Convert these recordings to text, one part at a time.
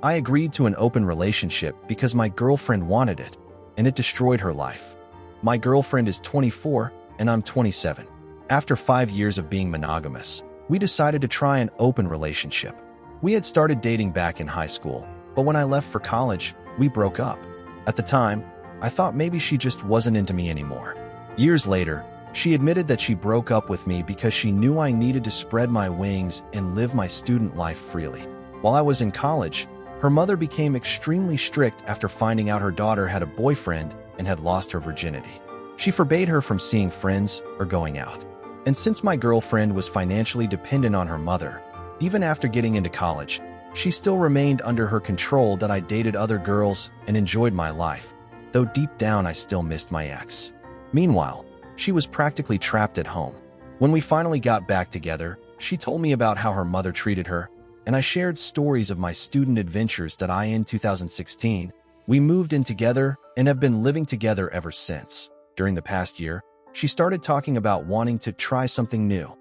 I agreed to an open relationship because my girlfriend wanted it, and it destroyed her life. My girlfriend is 24 and I'm 27. After 5 years of being monogamous, we decided to try an open relationship. We had started dating back in high school, but when I left for college, we broke up. At the time, I thought maybe she just wasn't into me anymore. Years later, she admitted that she broke up with me because she knew I needed to spread my wings and live my student life freely. While I was in college, her mother became extremely strict after finding out her daughter had a boyfriend and had lost her virginity. She forbade her from seeing friends or going out. And since my girlfriend was financially dependent on her mother, even after getting into college, she still remained under her control that I dated other girls and enjoyed my life, though deep down I still missed my ex. Meanwhile, she was practically trapped at home. When we finally got back together, she told me about how her mother treated her, and I shared stories of my student adventures that in 2016, we moved in together and have been living together ever since. During the past year, she started talking about wanting to try something new.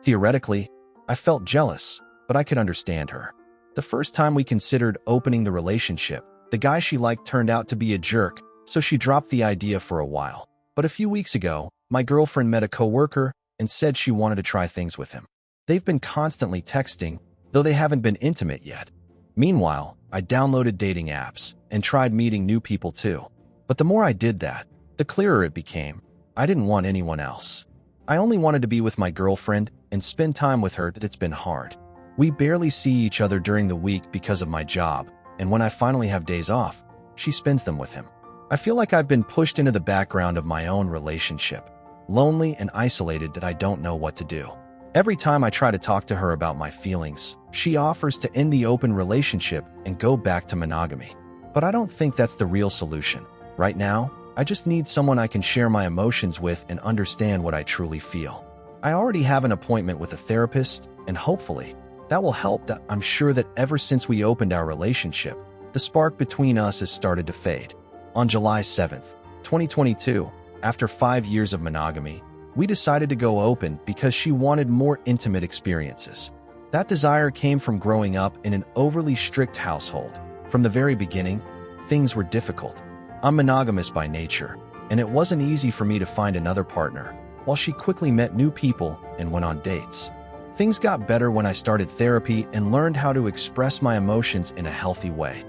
Theoretically, I felt jealous, but I could understand her. The first time we considered opening the relationship, the guy she liked turned out to be a jerk, so she dropped the idea for a while. But a few weeks ago, my girlfriend met a coworker and said she wanted to try things with him. They've been constantly texting, though they haven't been intimate yet. Meanwhile, I downloaded dating apps and tried meeting new people too. But the more I did that, the clearer it became. I didn't want anyone else. I only wanted to be with my girlfriend and spend time with her. It's been hard. We barely see each other during the week because of my job, and when I finally have days off, she spends them with him. I feel like I've been pushed into the background of my own relationship, lonely and isolated that I don't know what to do. Every time I try to talk to her about my feelings, she offers to end the open relationship and go back to monogamy. But I don't think that's the real solution. Right now, I just need someone I can share my emotions with and understand what I truly feel. I already have an appointment with a therapist, and hopefully, that will help. That I'm sure that ever since we opened our relationship, the spark between us has started to fade. On July 7th, 2022, after 5 years of monogamy, we decided to go open because she wanted more intimate experiences. That desire came from growing up in an overly strict household. From the very beginning, things were difficult. I'm monogamous by nature, and it wasn't easy for me to find another partner, while she quickly met new people and went on dates. Things got better when I started therapy and learned how to express my emotions in a healthy way.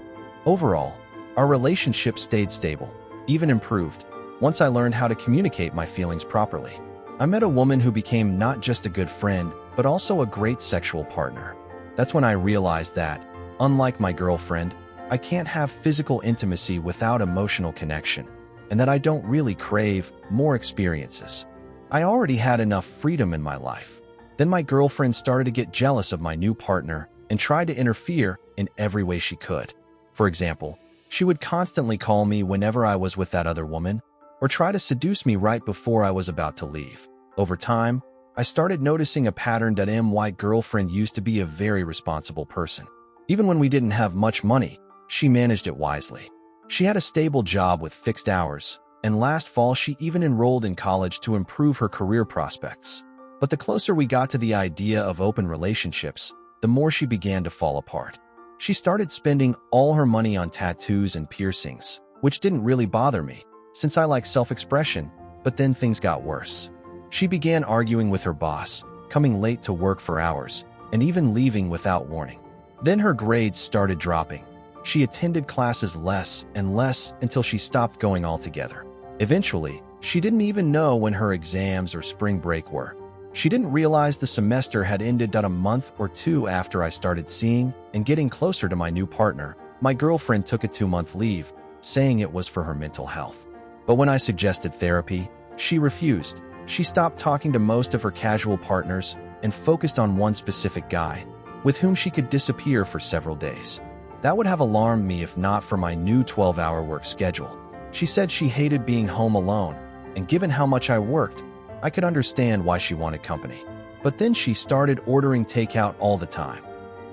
Overall, our relationship stayed stable, even improved, once I learned how to communicate my feelings properly. I met a woman who became not just a good friend, but also a great sexual partner. That's when I realized that, unlike my girlfriend, I can't have physical intimacy without emotional connection, and that I don't really crave more experiences. I already had enough freedom in my life. Then my girlfriend started to get jealous of my new partner and tried to interfere in every way she could. For example, she would constantly call me whenever I was with that other woman, or try to seduce me right before I was about to leave. Over time, I started noticing a pattern that my girlfriend used to be a very responsible person. Even when we didn't have much money, she managed it wisely. She had a stable job with fixed hours, and last fall she even enrolled in college to improve her career prospects. But the closer we got to the idea of open relationships, the more she began to fall apart. She started spending all her money on tattoos and piercings, which didn't really bother me, since I like self-expression, but then things got worse. She began arguing with her boss, coming late to work for hours, and even leaving without warning. Then her grades started dropping. She attended classes less and less until she stopped going altogether. Eventually, she didn't even know when her exams or spring break were. She didn't realize the semester had ended a month or two after I started seeing and getting closer to my new partner. My girlfriend took a 2-month leave, saying it was for her mental health. But when I suggested therapy, she refused. She stopped talking to most of her casual partners and focused on one specific guy, with whom she could disappear for several days. That would have alarmed me if not for my new 12-hour work schedule. She said she hated being home alone, and given how much I worked, I could understand why she wanted company. But then she started ordering takeout all the time.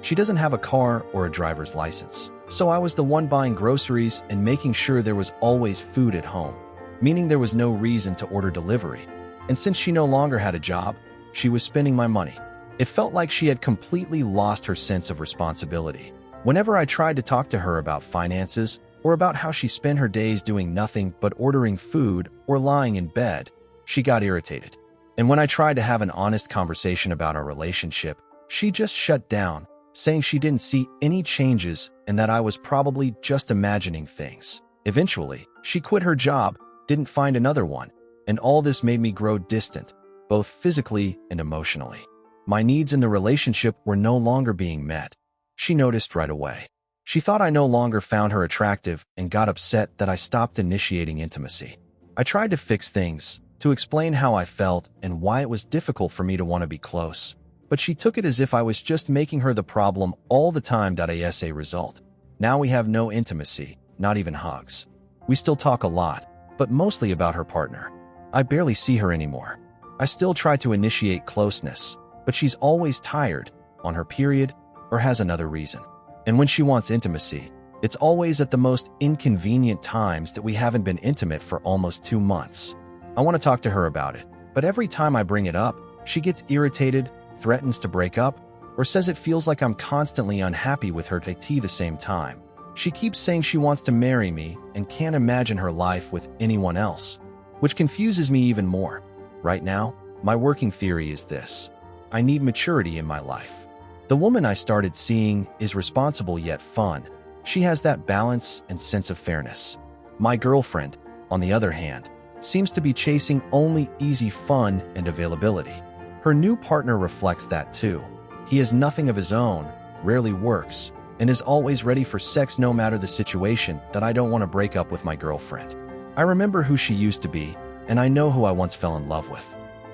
She doesn't have a car or a driver's license, so I was the one buying groceries and making sure there was always food at home, meaning there was no reason to order delivery. And since she no longer had a job, she was spending my money. It felt like she had completely lost her sense of responsibility. Whenever I tried to talk to her about finances or about how she spent her days doing nothing but ordering food or lying in bed, she got irritated. And when I tried to have an honest conversation about our relationship, she just shut down, saying she didn't see any changes and that I was probably just imagining things. Eventually, she quit her job, didn't find another one, and all this made me grow distant, both physically and emotionally. My needs in the relationship were no longer being met. She noticed right away. She thought I no longer found her attractive and got upset that I stopped initiating intimacy. I tried to fix things, to explain how I felt and why it was difficult for me to want to be close. But she took it as if I was just making her the problem all the time. As a result, now we have no intimacy, not even hugs. We still talk a lot, but mostly about her partner. I barely see her anymore. I still try to initiate closeness, but she's always tired, on her period, or has another reason. And when she wants intimacy, it's always at the most inconvenient times that we haven't been intimate for almost 2 months. I want to talk to her about it, but every time I bring it up, she gets irritated, threatens to break up, or says it feels like I'm constantly unhappy with her at the same time. She keeps saying she wants to marry me and can't imagine her life with anyone else, which confuses me even more. Right now, my working theory is this: I need maturity in my life. The woman I started seeing is responsible yet fun. She has that balance and sense of fairness. My girlfriend, on the other hand, seems to be chasing only easy fun and availability. Her new partner reflects that too. He has nothing of his own, rarely works, and is always ready for sex no matter the situation. That I don't want to break up with my girlfriend. I remember who she used to be, and I know who I once fell in love with.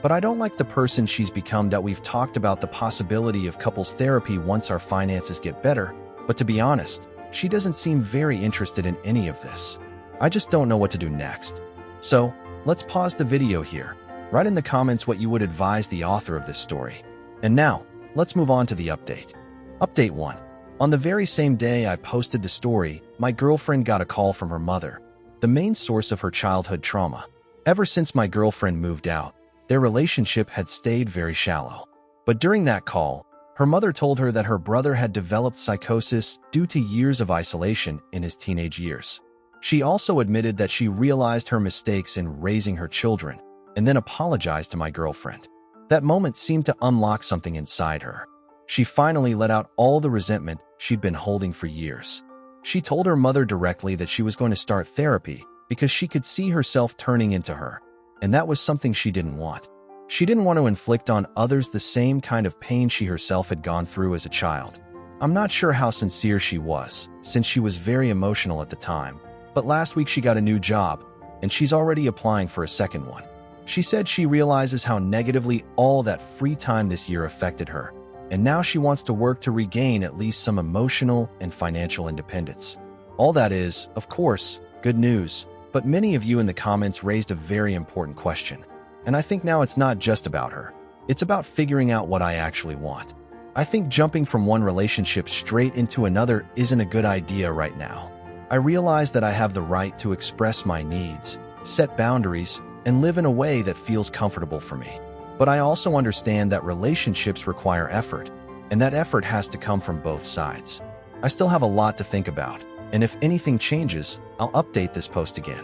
But I don't like the person she's become. We've talked about the possibility of couples therapy once our finances get better, but to be honest, she doesn't seem very interested in any of this. I just don't know what to do next. So, let's pause the video here. Write in the comments what you would advise the author of this story. And now, let's move on to the update. Update 1. On the very same day I posted the story, my girlfriend got a call from her mother, the main source of her childhood trauma. Ever since my girlfriend moved out, their relationship had stayed very shallow. But during that call, her mother told her that her brother had developed psychosis due to years of isolation in his teenage years. She also admitted that she realized her mistakes in raising her children and then apologized to my girlfriend. That moment seemed to unlock something inside her. She finally let out all the resentment she'd been holding for years. She told her mother directly that she was going to start therapy because she could see herself turning into her, and that was something she didn't want. She didn't want to inflict on others the same kind of pain she herself had gone through as a child. I'm not sure how sincere she was, since she was very emotional at the time, but last week she got a new job, and she's already applying for a second one. She said she realizes how negatively all that free time this year affected her, and now she wants to work to regain at least some emotional and financial independence. All that is, of course, good news, but many of you in the comments raised a very important question. And I think now it's not just about her. It's about figuring out what I actually want. I think jumping from one relationship straight into another isn't a good idea right now. I realize that I have the right to express my needs, set boundaries, and live in a way that feels comfortable for me. But I also understand that relationships require effort, and that effort has to come from both sides. I still have a lot to think about, and if anything changes, I'll update this post again.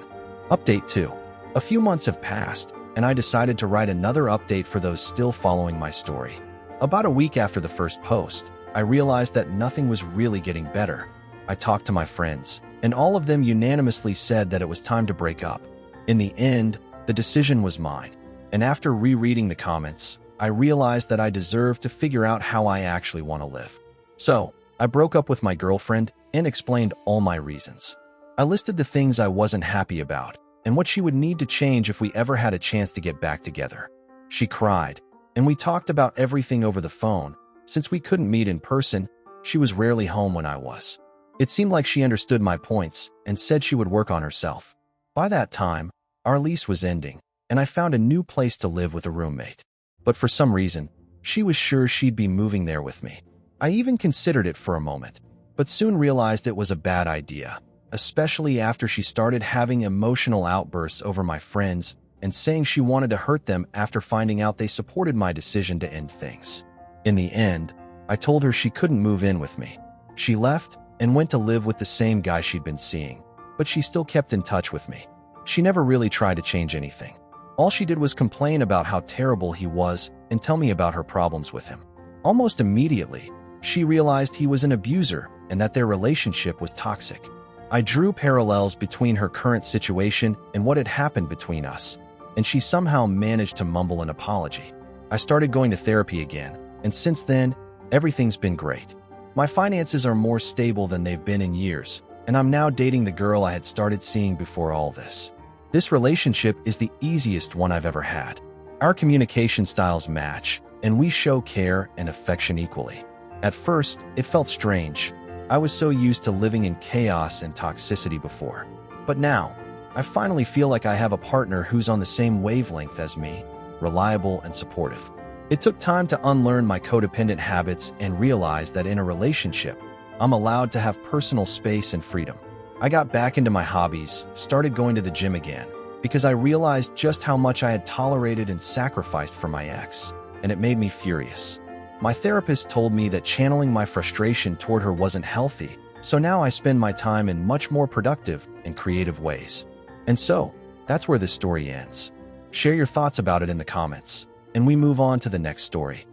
Update 2. A few months have passed, and I decided to write another update for those still following my story. About a week after the first post, I realized that nothing was really getting better. I talked to my friends, and all of them unanimously said that it was time to break up. In the end, the decision was mine, and after rereading the comments, I realized that I deserved to figure out how I actually want to live. So, I broke up with my girlfriend and explained all my reasons. I listed the things I wasn't happy about and what she would need to change if we ever had a chance to get back together. She cried, and we talked about everything over the phone. Since we couldn't meet in person, she was rarely home when I was. It seemed like she understood my points and said she would work on herself. By that time, our lease was ending, and I found a new place to live with a roommate. But for some reason, she was sure she'd be moving there with me. I even considered it for a moment, but soon realized it was a bad idea, especially after she started having emotional outbursts over my friends and saying she wanted to hurt them after finding out they supported my decision to end things. In the end, I told her she couldn't move in with me. She left and went to live with the same guy she'd been seeing, but she still kept in touch with me. She never really tried to change anything. All she did was complain about how terrible he was and tell me about her problems with him. Almost immediately, she realized he was an abuser and that their relationship was toxic. I drew parallels between her current situation and what had happened between us, and she somehow managed to mumble an apology. I started going to therapy again, and since then, everything's been great. My finances are more stable than they've been in years, and I'm now dating the girl I had started seeing before all this. This relationship is the easiest one I've ever had. Our communication styles match, and we show care and affection equally. At first, it felt strange. I was so used to living in chaos and toxicity before. But now, I finally feel like I have a partner who's on the same wavelength as me, reliable and supportive. It took time to unlearn my codependent habits and realize that in a relationship, I'm allowed to have personal space and freedom. I got back into my hobbies, started going to the gym again, because I realized just how much I had tolerated and sacrificed for my ex, and it made me furious. My therapist told me that channeling my frustration toward her wasn't healthy, so now I spend my time in much more productive and creative ways. And so, that's where this story ends. Share your thoughts about it in the comments, and we move on to the next story.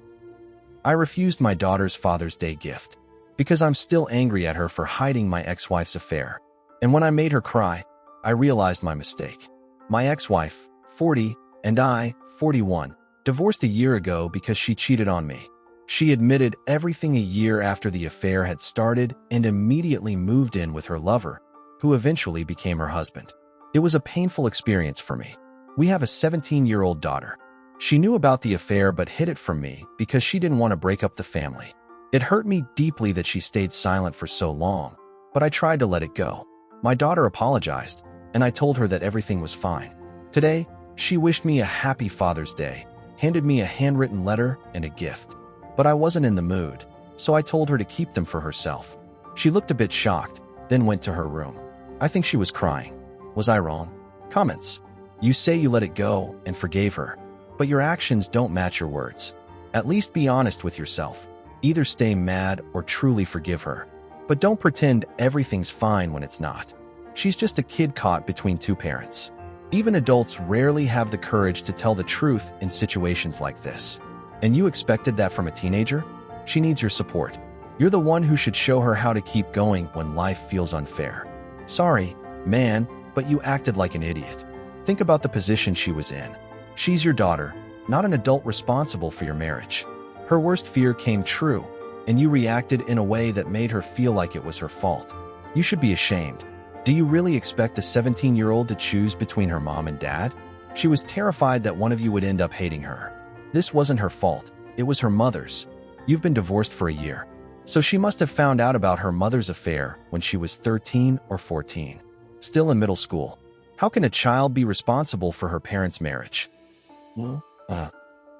I refused my daughter's Father's Day gift because I'm still angry at her for hiding my ex-wife's affair. And when I made her cry, I realized my mistake. My ex-wife, 40, and I, 41, divorced a year ago because she cheated on me. She admitted everything a year after the affair had started and immediately moved in with her lover, who eventually became her husband. It was a painful experience for me. We have a 17-year-old daughter. She knew about the affair but hid it from me because she didn't want to break up the family. It hurt me deeply that she stayed silent for so long, but I tried to let it go. My daughter apologized, and I told her that everything was fine. Today, she wished me a happy Father's Day, handed me a handwritten letter and a gift. But I wasn't in the mood, so I told her to keep them for herself. She looked a bit shocked, then went to her room. I think she was crying. Was I wrong? Comments. You say you let it go and forgave her, but your actions don't match your words. At least be honest with yourself. Either stay mad or truly forgive her. But don't pretend everything's fine when it's not. She's just a kid caught between two parents. Even adults rarely have the courage to tell the truth in situations like this. And you expected that from a teenager? She needs your support. You're the one who should show her how to keep going when life feels unfair. Sorry, man, but you acted like an idiot. Think about the position she was in. She's your daughter, not an adult responsible for your marriage. Her worst fear came true, and you reacted in a way that made her feel like it was her fault. You should be ashamed. Do you really expect a 17-year-old to choose between her mom and dad? She was terrified that one of you would end up hating her. This wasn't her fault. It was her mother's. You've been divorced for a year, so she must have found out about her mother's affair when she was 13 or 14, still in middle school. How can a child be responsible for her parents' marriage?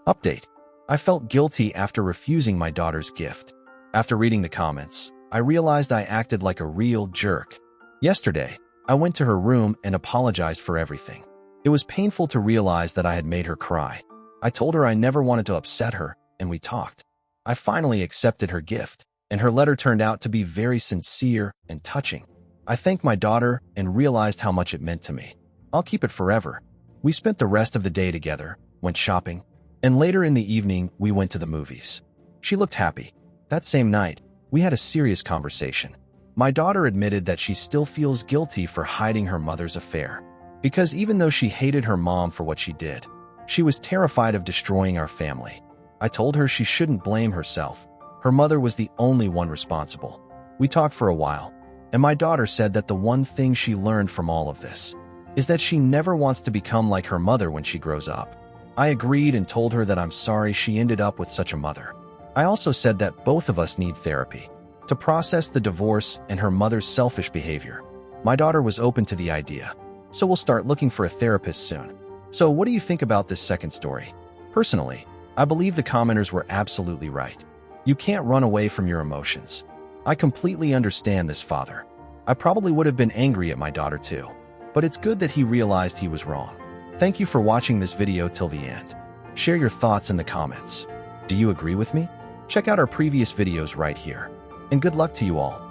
Update. I felt guilty after refusing my daughter's gift. After reading the comments, I realized I acted like a real jerk. Yesterday, I went to her room and apologized for everything. It was painful to realize that I had made her cry. I told her I never wanted to upset her, and we talked. I finally accepted her gift, and her letter turned out to be very sincere and touching. I thanked my daughter and realized how much it meant to me. I'll keep it forever. We spent the rest of the day together, went shopping, and later in the evening, we went to the movies. She looked happy. That same night, we had a serious conversation. My daughter admitted that she still feels guilty for hiding her mother's affair, because even though she hated her mom for what she did, she was terrified of destroying our family. I told her she shouldn't blame herself. Her mother was the only one responsible. We talked for a while, and my daughter said that the one thing she learned from all of this is that she never wants to become like her mother when she grows up. I agreed and told her that I'm sorry she ended up with such a mother. I also said that both of us need therapy to process the divorce and her mother's selfish behavior. My daughter was open to the idea, so we'll start looking for a therapist soon. So what do you think about this second story? Personally, I believe the commenters were absolutely right. You can't run away from your emotions. I completely understand this father. I probably would have been angry at my daughter too, but it's good that he realized he was wrong. Thank you for watching this video till the end. Share your thoughts in the comments. Do you agree with me? Check out our previous videos right here. And good luck to you all.